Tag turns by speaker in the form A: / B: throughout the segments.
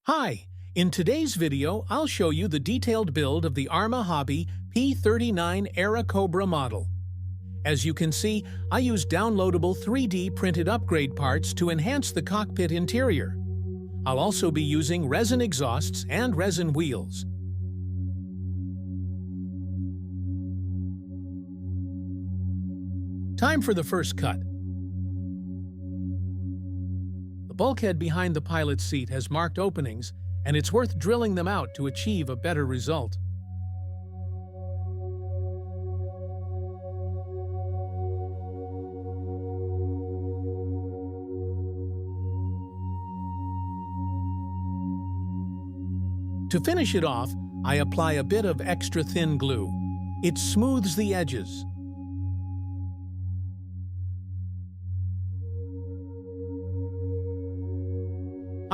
A: Hi! In today's video, I'll show you the detailed build of the Arma Hobby P-39 Airacobra model. As you can see, I use downloadable 3D printed upgrade parts to enhance the cockpit interior. I'll also be using resin exhausts and resin wheels. Time for the first cut. The bulkhead behind the pilot's seat has marked openings, and it's worth drilling them out to achieve a better result. To finish it off, I apply a bit of extra thin glue. It smooths the edges.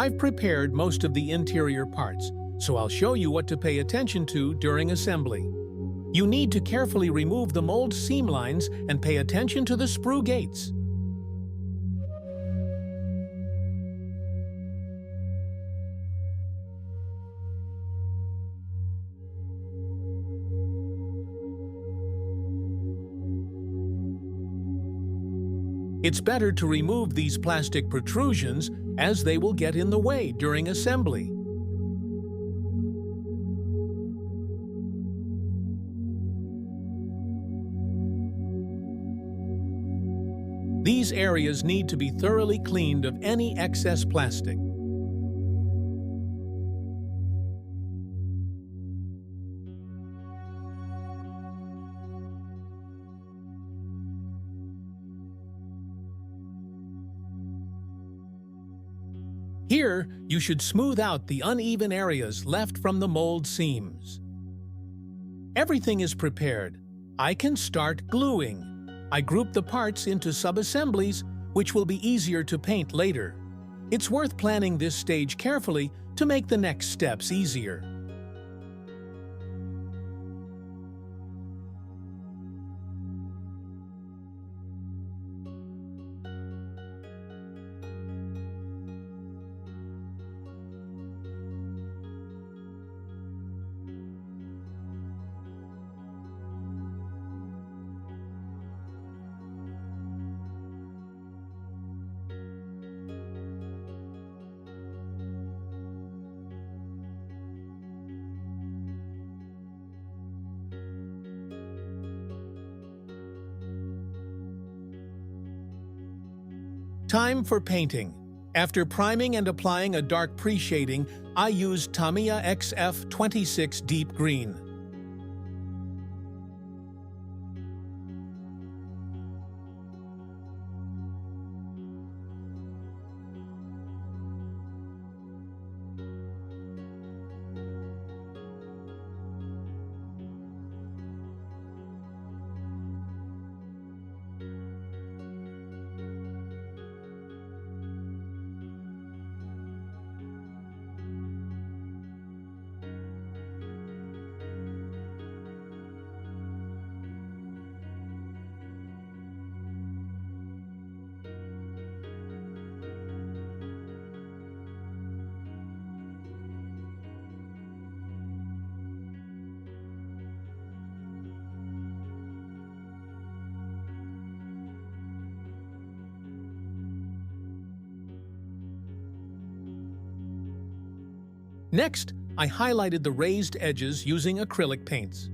A: I've prepared most of the interior parts, so I'll show you what to pay attention to during assembly. You need to carefully remove the mold seam lines and pay attention to the sprue gates. It's better to remove these plastic protrusions as they will get in the way during assembly. These areas need to be thoroughly cleaned of any excess plastic. Here, you should smooth out the uneven areas left from the mold seams. Everything is prepared. I can start gluing. I group the parts into sub-assemblies, which will be easier to paint later. It's worth planning this stage carefully to make the next steps easier. Time for painting. After priming and applying a dark pre-shading, I used Tamiya XF26 Deep Green. Next, I highlighted the raised edges using acrylic paints.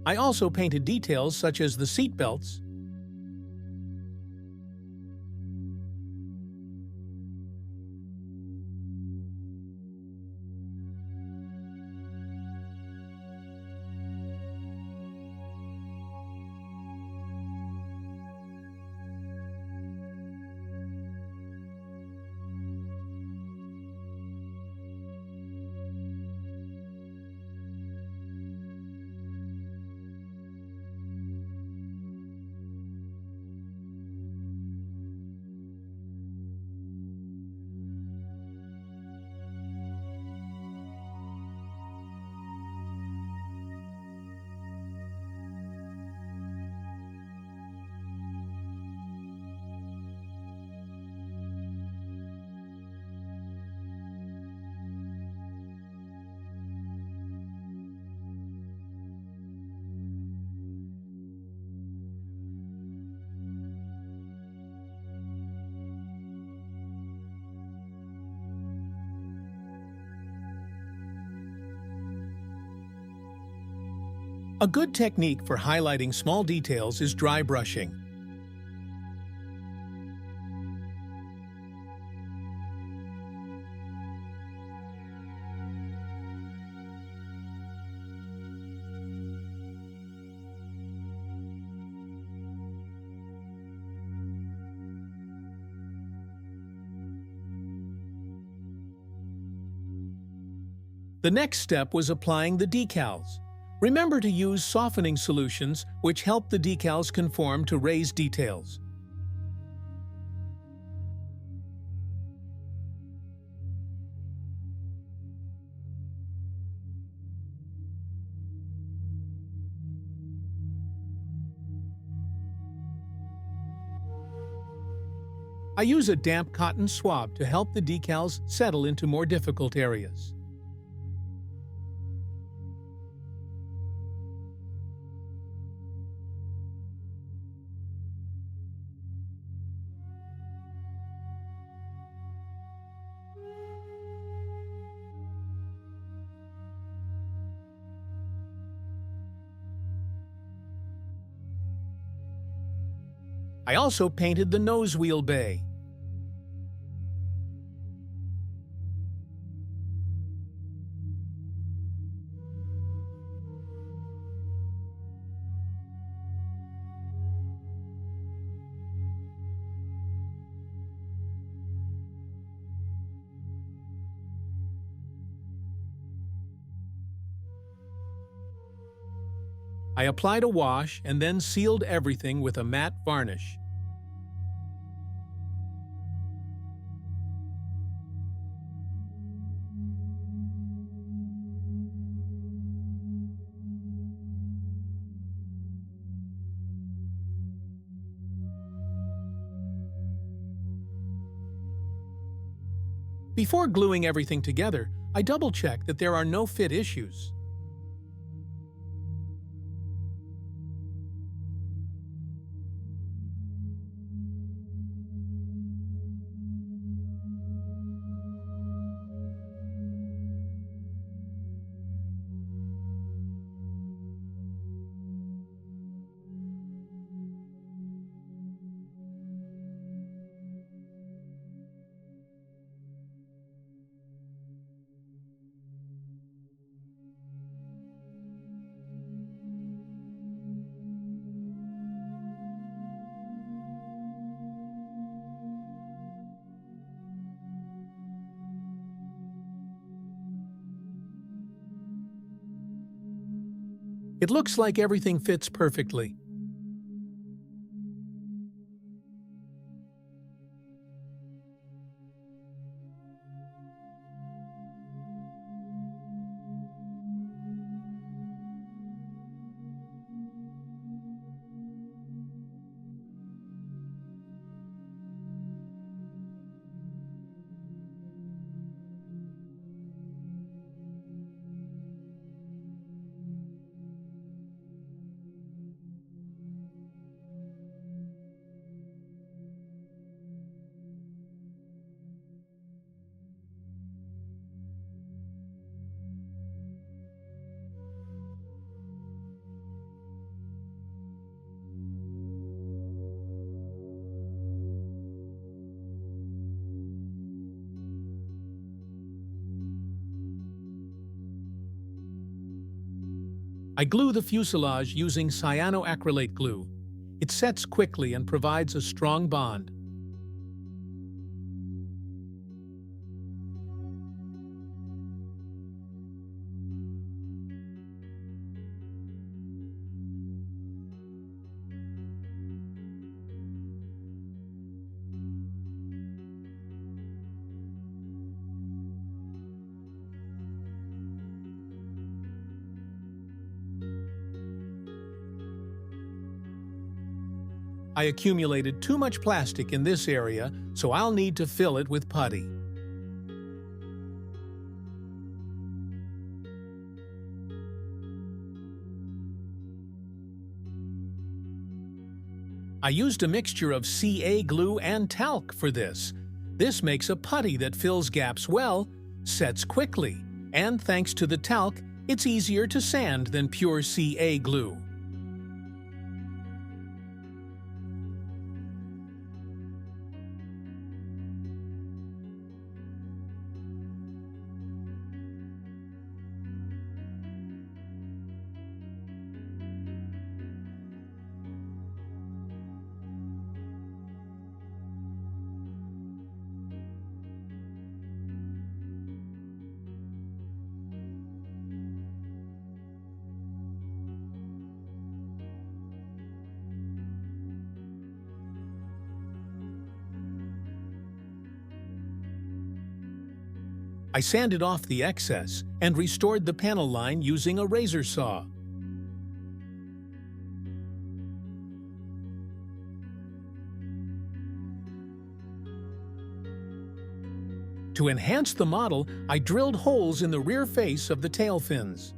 A: I also painted details such as the seat belts, A good technique for highlighting small details is dry brushing. The next step was applying the decals. Remember to use softening solutions which help the decals conform to raised details. I use a damp cotton swab to help the decals settle into more difficult areas. I also painted the nose wheel bay. I applied a wash and then sealed everything with a matte varnish. Before gluing everything together, I double-check that there are no fit issues. It looks like everything fits perfectly. I glue the fuselage using cyanoacrylate glue. It sets quickly and provides a strong bond. I accumulated too much plastic in this area, so I'll need to fill it with putty. I used a mixture of CA glue and talc for this. This makes a putty that fills gaps well, sets quickly, and thanks to the talc, It's easier to sand than pure CA glue. I sanded off the excess and restored the panel line using a razor saw. To enhance the model, I drilled holes in the rear face of the tail fins.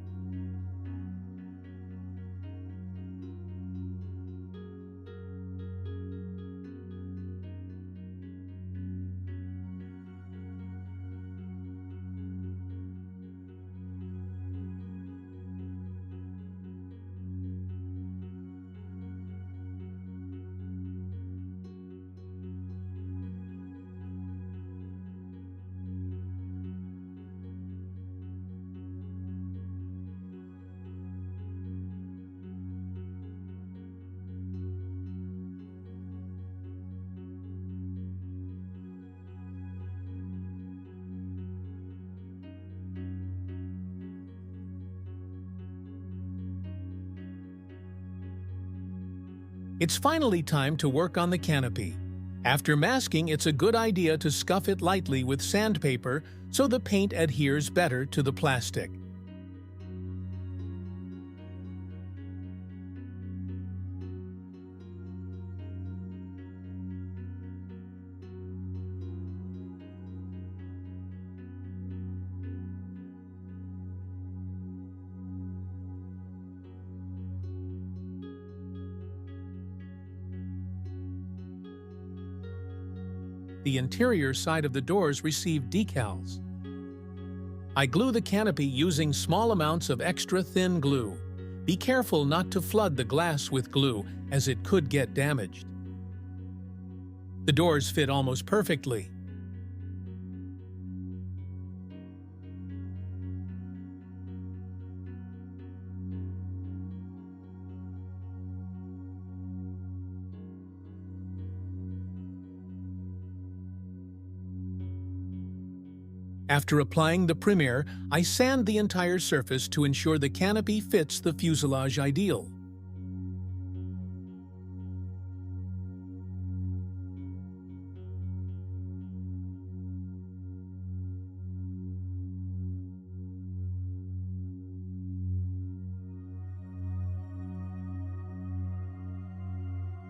A: It's finally time to work on the canopy. After masking, it's a good idea to scuff it lightly with sandpaper so the paint adheres better to the plastic. The interior side of the doors receive decals. I glue the canopy using small amounts of extra thin glue. Be careful not to flood the glass with glue, as it could get damaged. The doors fit almost perfectly. After applying the primer, I sand the entire surface to ensure the canopy fits the fuselage ideal.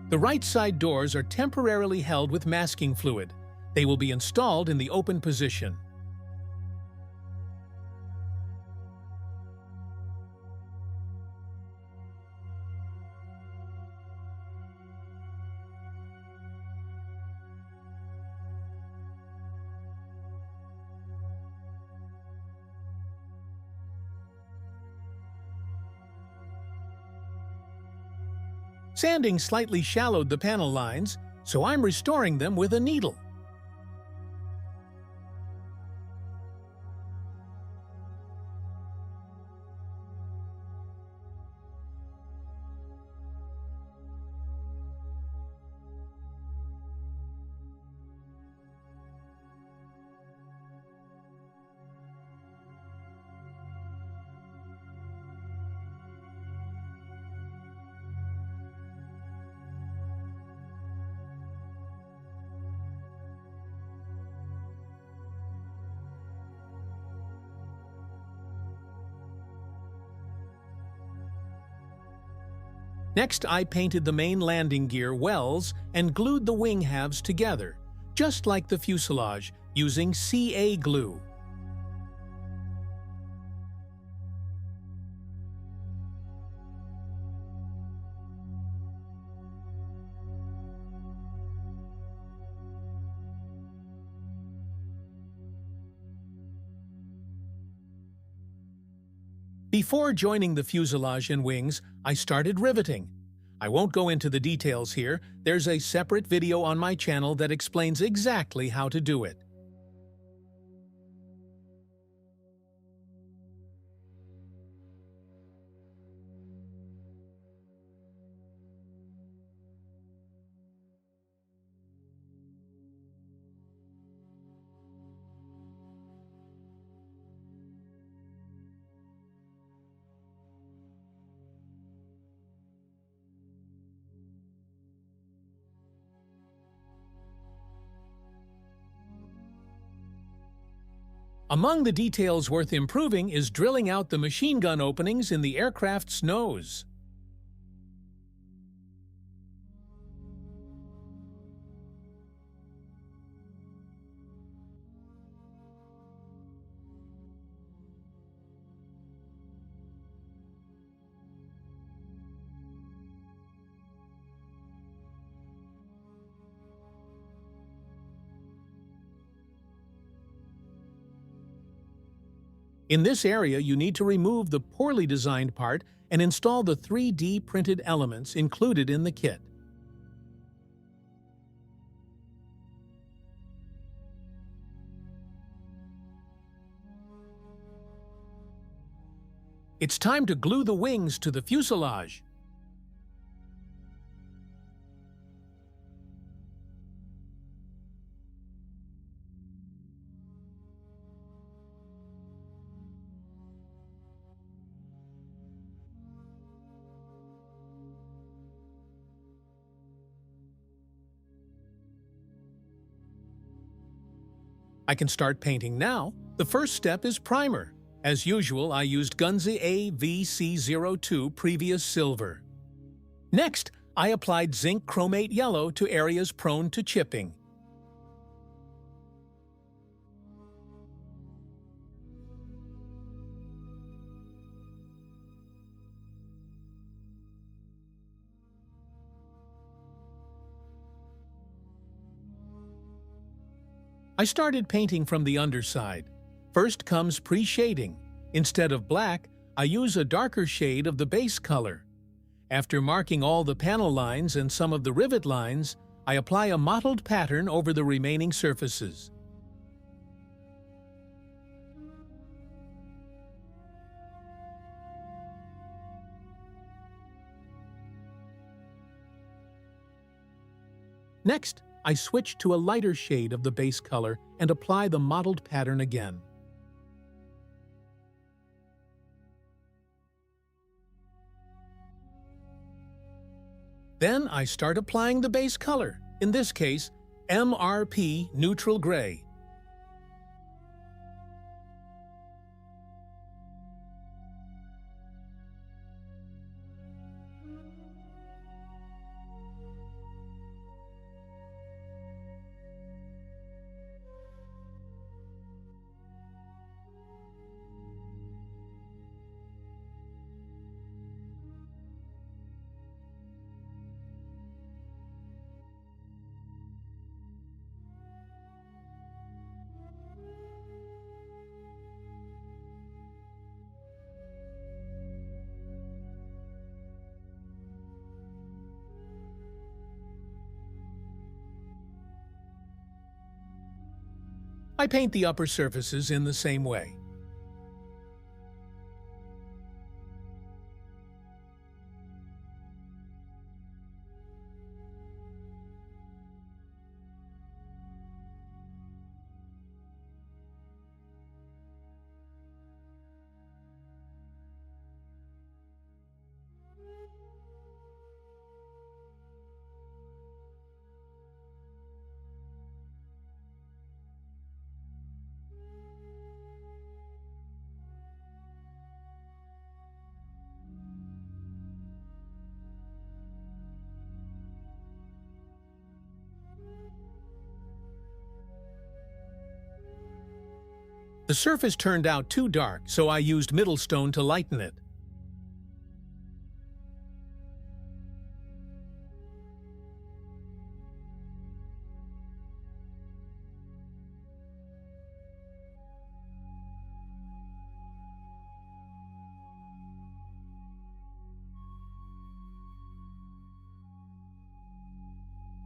A: The right side doors are temporarily held with masking fluid. They will be installed in the open position. Sanding slightly shallowed the panel lines, so I'm restoring them with a needle. Next, I painted the main landing gear wells and glued the wing halves together, just like the fuselage, using CA glue. Before joining the fuselage and wings, I started riveting. I won't go into the details here. There's a separate video on my channel that explains exactly how to do it. Among the details worth improving is drilling out the machine gun openings in the aircraft's nose. In this area, you need to remove the poorly designed part and install the 3D printed elements included in the kit. It's time to glue the wings to the fuselage. I can start painting now. The first step is primer. As usual, I used Gunze AVC02 Previous Silver. Next, I applied zinc chromate yellow to areas prone to chipping. I started painting from the underside. First comes pre-shading. Instead of black, I use a darker shade of the base color. After marking all the panel lines and some of the rivet lines, I apply a mottled pattern over the remaining surfaces. Next, I switch to a lighter shade of the base color and apply the mottled pattern again. Then I start applying the base color, in this case, MRP Neutral Gray. I paint the upper surfaces in the same way. The surface turned out too dark, so I used middle stone to lighten it.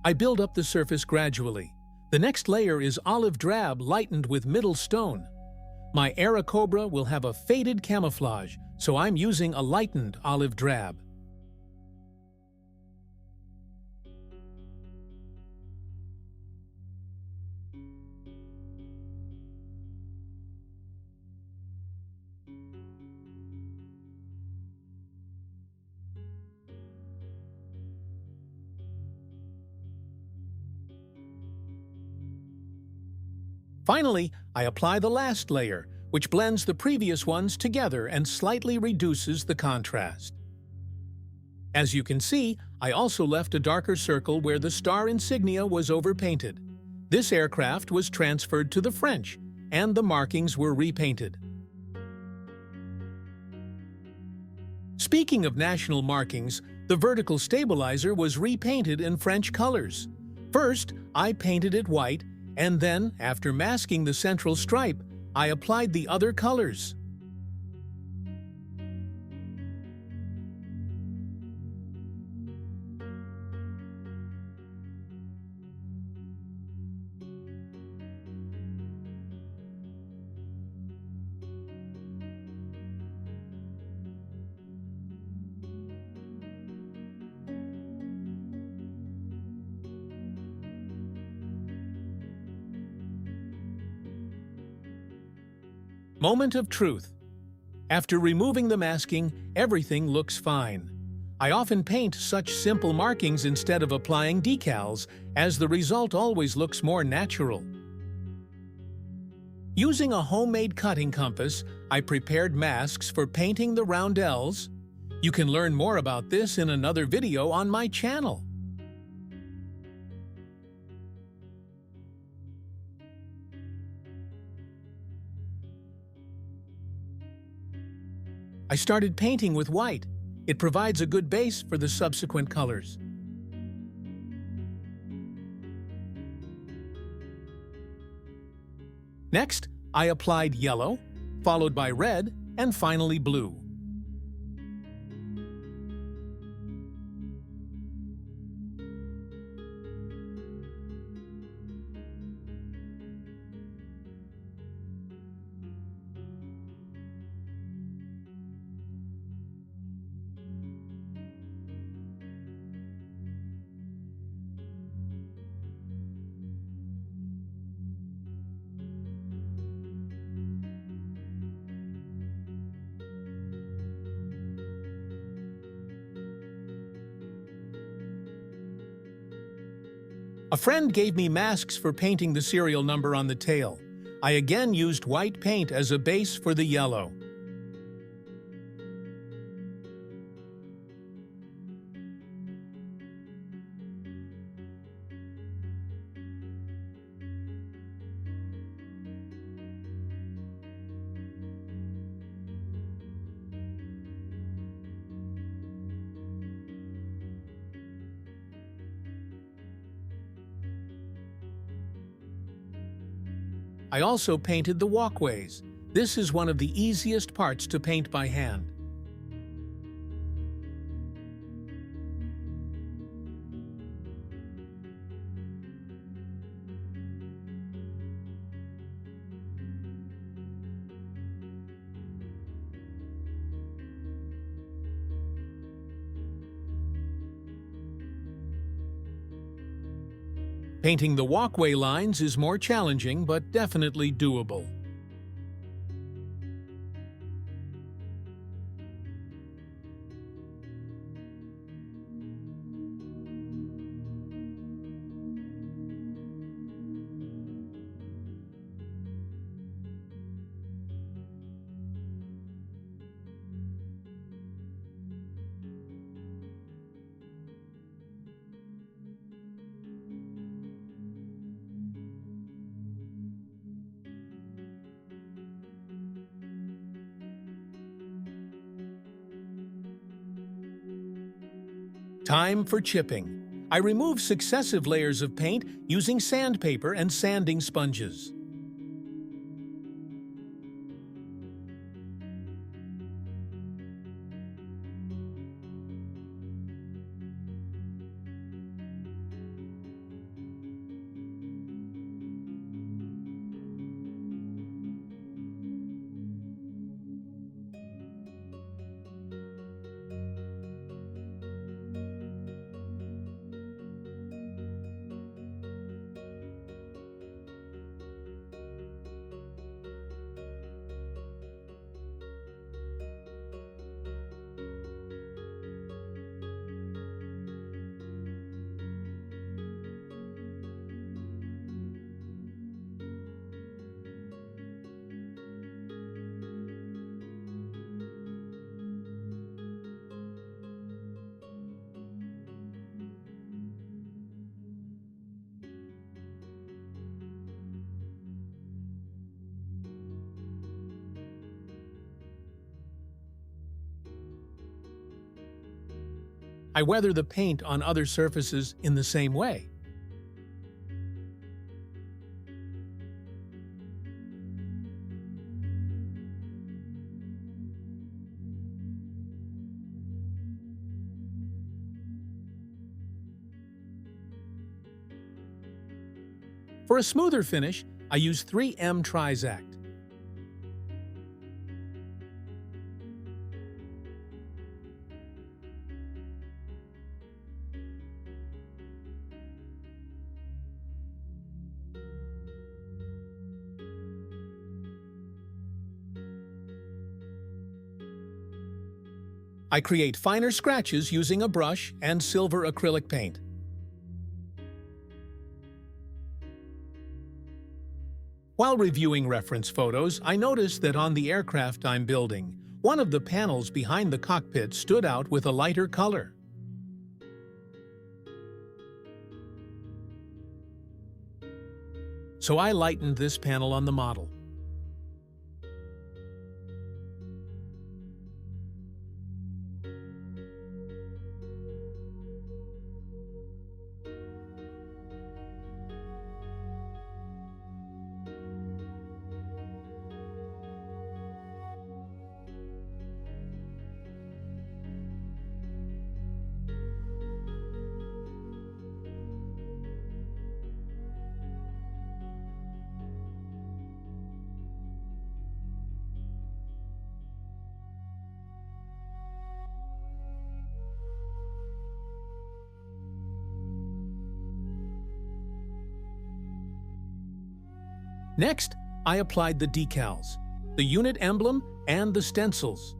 A: I build up the surface gradually. The next layer is olive drab lightened with middle stone. My Airacobra will have a faded camouflage, so I'm using a lightened olive drab. Finally, I apply the last layer, which blends the previous ones together and slightly reduces the contrast. As you can see, I also left a darker circle where the star insignia was overpainted. This aircraft was transferred to the French, and the markings were repainted. Speaking of national markings, the vertical stabilizer was repainted in French colors. First, I painted it white, and then, after masking the central stripe, I applied the other colors. Moment of truth. After removing the masking, everything looks fine. I often paint such simple markings instead of applying decals, as the result always looks more natural. Using a homemade cutting compass, I prepared masks for painting the roundels. You can learn more about this in another video on my channel. I started painting with white. It provides a good base for the subsequent colors. Next, I applied yellow, followed by red, and finally blue. A friend gave me masks for painting the serial number on the tail. I again used white paint as a base for the yellow. I also painted the walkways. This is one of the easiest parts to paint by hand. Painting the walkway lines is more challenging, but definitely doable. Time for chipping. I remove successive layers of paint using sandpaper and sanding sponges. I weather the paint on other surfaces in the same way. For a smoother finish, I use 3M Trizact. I create finer scratches using a brush and silver acrylic paint. While reviewing reference photos, I noticed that on the aircraft I'm building, one of the panels behind the cockpit stood out with a lighter color. So I lightened this panel on the model. Next, I applied the decals, the unit emblem, and the stencils.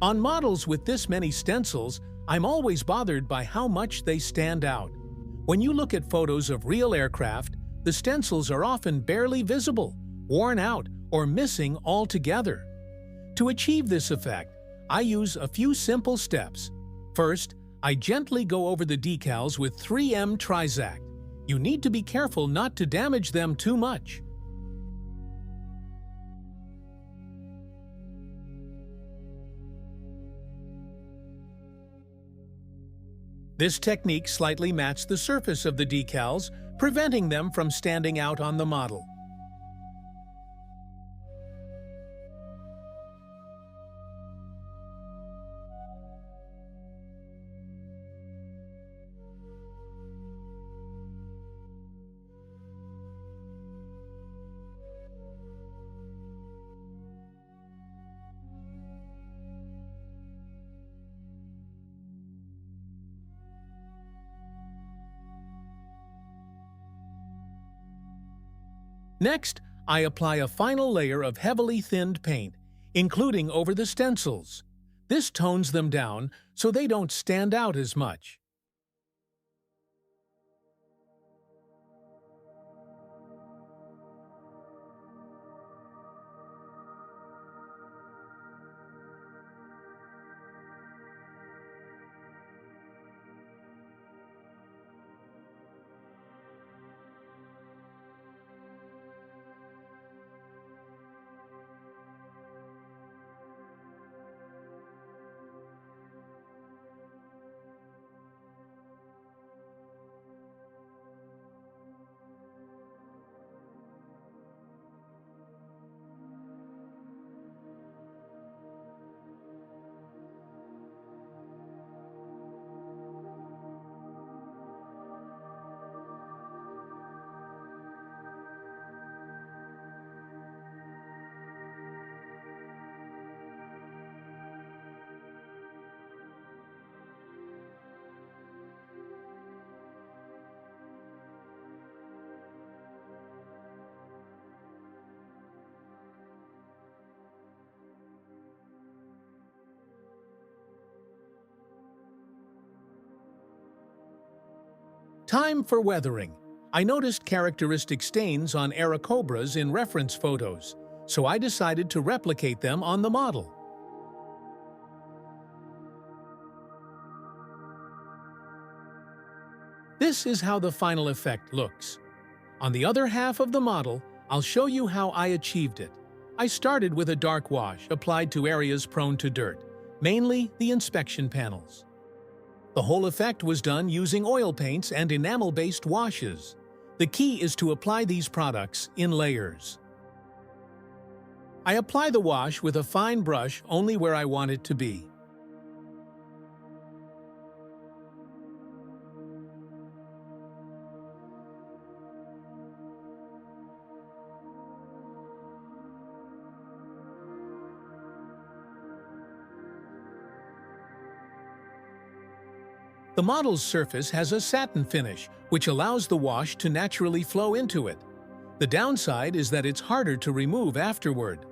A: On models with this many stencils, I'm always bothered by how much they stand out. When you look at photos of real aircraft, the stencils are often barely visible, worn out, or missing altogether. To achieve this effect, I use a few simple steps. First, I gently go over the decals with 3M Trizact. You need to be careful not to damage them too much. This technique slightly mats the surface of the decals, preventing them from standing out on the model. Next, I apply a final layer of heavily thinned paint, including over the stencils. This tones them down so they don't stand out as much. Time for weathering. I noticed characteristic stains on Airacobras in reference photos, so I decided to replicate them on the model. This is how the final effect looks. On the other half of the model, I'll show you how I achieved it. I started with a dark wash applied to areas prone to dirt, mainly the inspection panels. The whole effect was done using oil paints and enamel-based washes. The key is to apply these products in layers. I apply the wash with a fine brush only where I want it to be. The model's surface has a satin finish, which allows the wash to naturally flow into it. The downside is that it's harder to remove afterward.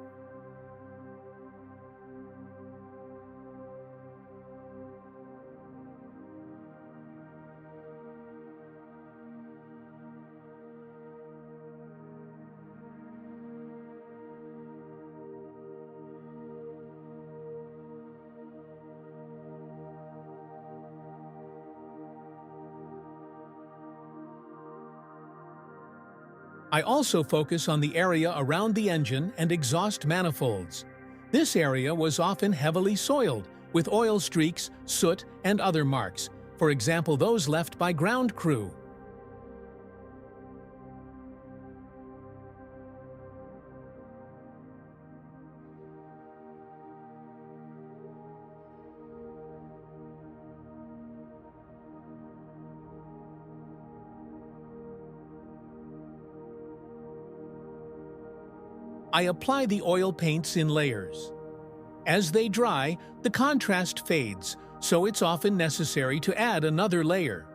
A: I also focus on the area around the engine and exhaust manifolds. This area was often heavily soiled, with oil streaks, soot, and other marks, for example those left by ground crew. I apply the oil paints in layers. As they dry, the contrast fades, so it's often necessary to add another layer.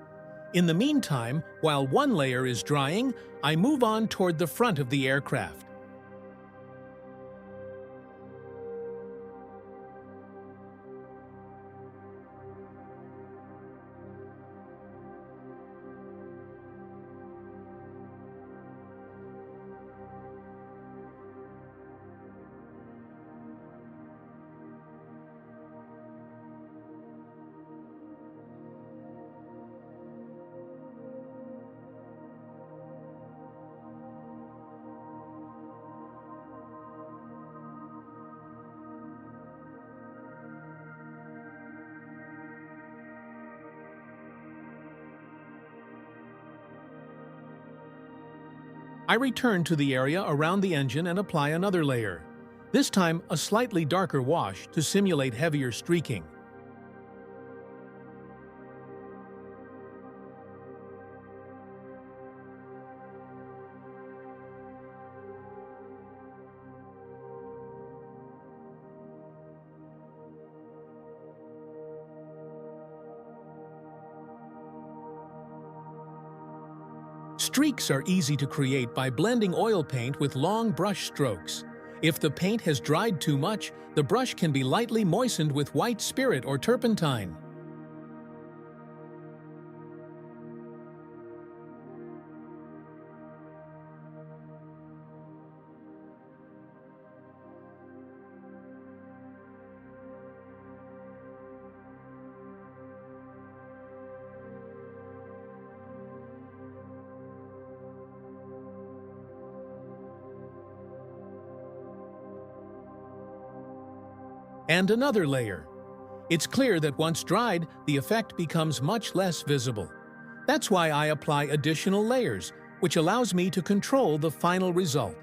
A: In the meantime, while one layer is drying, I move on toward the front of the aircraft. I return to the area around the engine and apply another layer. This time, a slightly darker wash to simulate heavier streaking. Streaks are easy to create by blending oil paint with long brush strokes. If the paint has dried too much, the brush can be lightly moistened with white spirit or turpentine. And another layer. It's clear that once dried, the effect becomes much less visible. That's why I apply additional layers, which allows me to control the final result.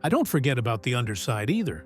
A: I don't forget about the underside either.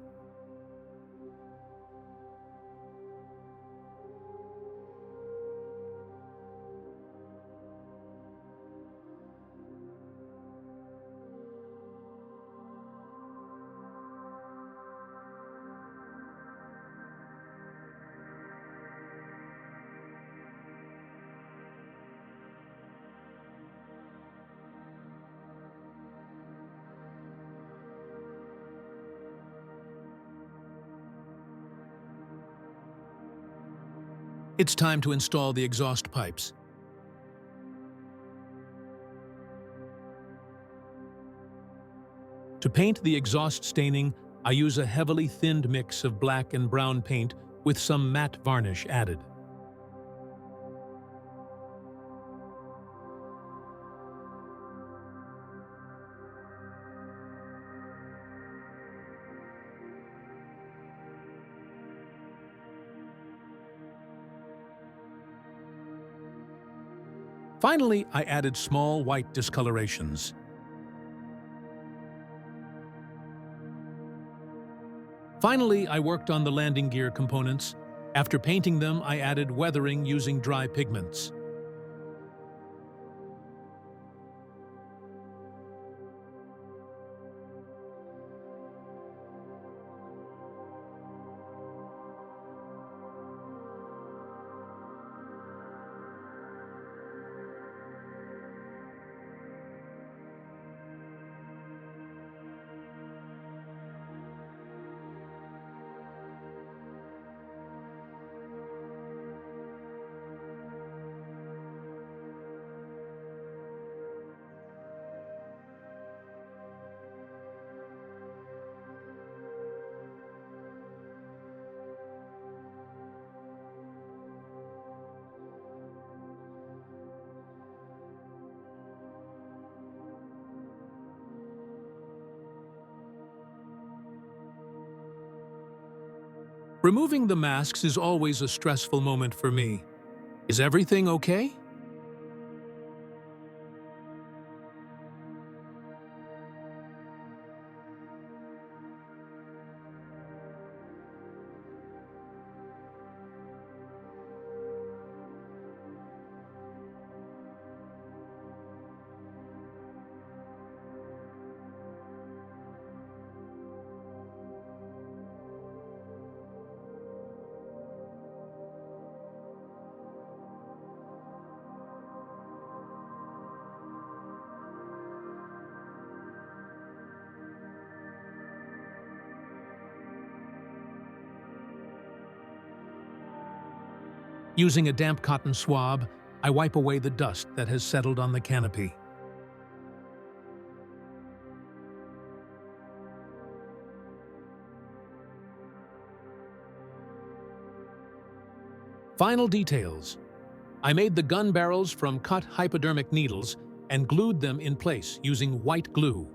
A: It's time to install the exhaust pipes. To paint the exhaust staining, I use a heavily thinned mix of black and brown paint with some matte varnish added. Finally, I added small white discolorations. Finally, I worked on the landing gear components. After painting them, I added weathering using dry pigments. Removing the masks is always a stressful moment for me. Is everything okay? Using a damp cotton swab, I wipe away the dust that has settled on the canopy. Final details. I made the gun barrels from cut hypodermic needles and glued them in place using white glue.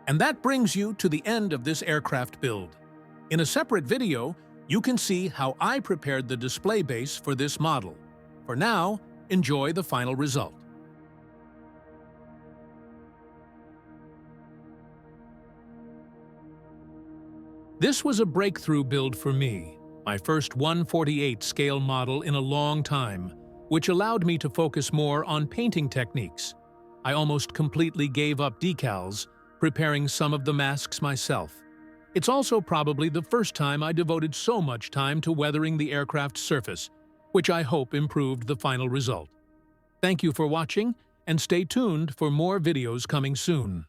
A: And that brings you to the end of this aircraft build. In a separate video, you can see how I prepared the display base for this model. For now, enjoy the final result. This was a breakthrough build for me, my first 1/48 scale model in a long time, which allowed me to focus more on painting techniques. I almost completely gave up decals, preparing some of the masks myself. It's also probably the first time I devoted so much time to weathering the aircraft's surface, which I hope improved the final result. Thank you for watching, and stay tuned for more videos coming soon.